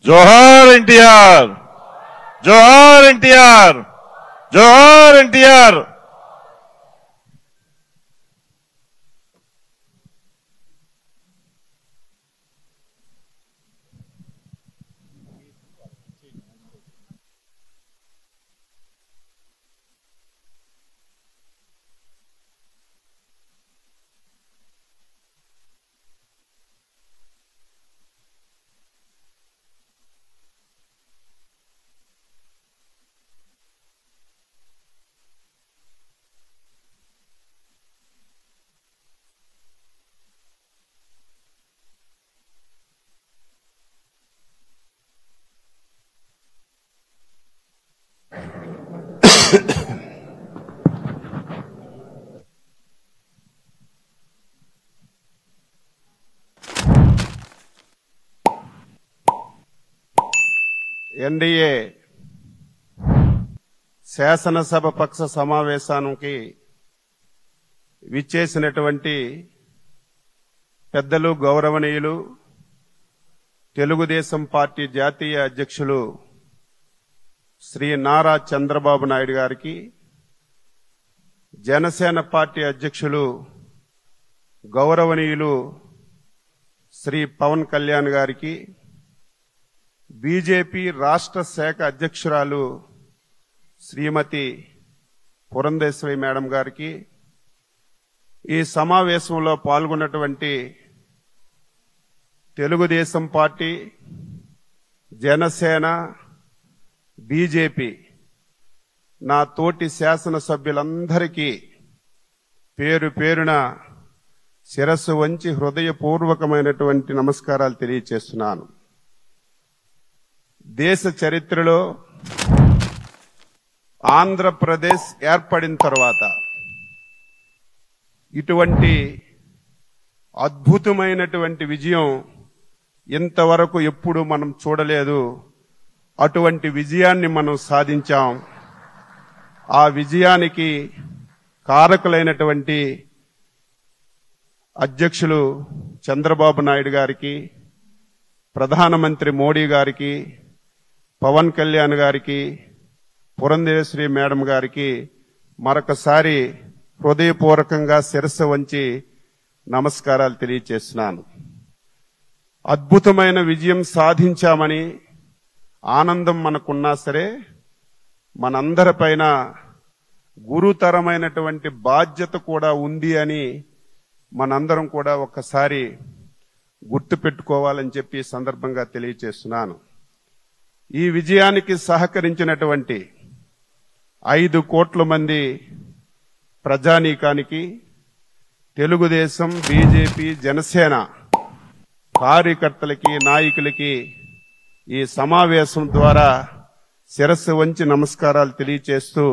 జోహార్ ఎన్టీఆర్, జోహార్ ఎన్టీఆర్, జోహార్ NTR. NDA శాసనసభ పక్ష సమావేశానికి విచ్చేసినటువంటి పెద్దలు, గౌరవనీయులు, తెలుగుదేశం పార్టీ జాతీయ అధ్యక్షులు శ్రీ నారా చంద్రబాబు నాయుడు గారికి, జనసేన పార్టీ అధ్యక్షులు గౌరవనీయులు శ్రీ పవన్ కళ్యాణ్ గారికి, బీజేపీ రాష్ట్ర శాఖ అధ్యక్షురాలు శ్రీమతి పురంధేశ్వరి మేడం గారికి, ఈ సమావేశంలో పాల్గొన్నటువంటి తెలుగుదేశం పార్టీ, జనసేన, బీజేపీ నా తోటి శాసనసభ్యులందరికీ పేరు పేరున శిరస్సు వంచి హృదయపూర్వకమైనటువంటి నమస్కారాలు తెలియజేస్తున్నాను. దేశ చరిత్రలో ఆంధ్రప్రదేశ్ ఏర్పడిన తర్వాత ఇటువంటి అద్భుతమైనటువంటి విజయం ఇంతవరకు ఎప్పుడు మనం చూడలేదు. అటువంటి విజయాన్ని మనం సాధించాం. ఆ విజయానికి కారకులైనటువంటి అధ్యక్షులు చంద్రబాబు నాయుడు గారికి, ప్రధానమంత్రి మోడీ గారికి, పవన్ కళ్యాణ్ గారికి, పురంధేశ్వరి మేడం గారికి మరొకసారి హృదయపూర్వకంగా శిరస్సు వంచి నమస్కారాలు తెలియజేస్తున్నాను. అద్భుతమైన విజయం సాధించామని ఆనందం మనకున్నా సరే, మనందరిపైన గురుతరమైనటువంటి బాధ్యత కూడా ఉంది అని మనందరం కూడా ఒక్కసారి గుర్తుపెట్టుకోవాలని చెప్పి ఈ సందర్భంగా తెలియజేస్తున్నాను. ఈ విజయానికి సహకరించినటువంటి 5 కోట్ల మంది ప్రజానీకానికి, తెలుగుదేశం, బీజేపీ, జనసేన కార్యకర్తలకి, నాయకులకి ఈ సమావేశం ద్వారా శిరస్సు వంచి నమస్కారాలు తెలియజేస్తూ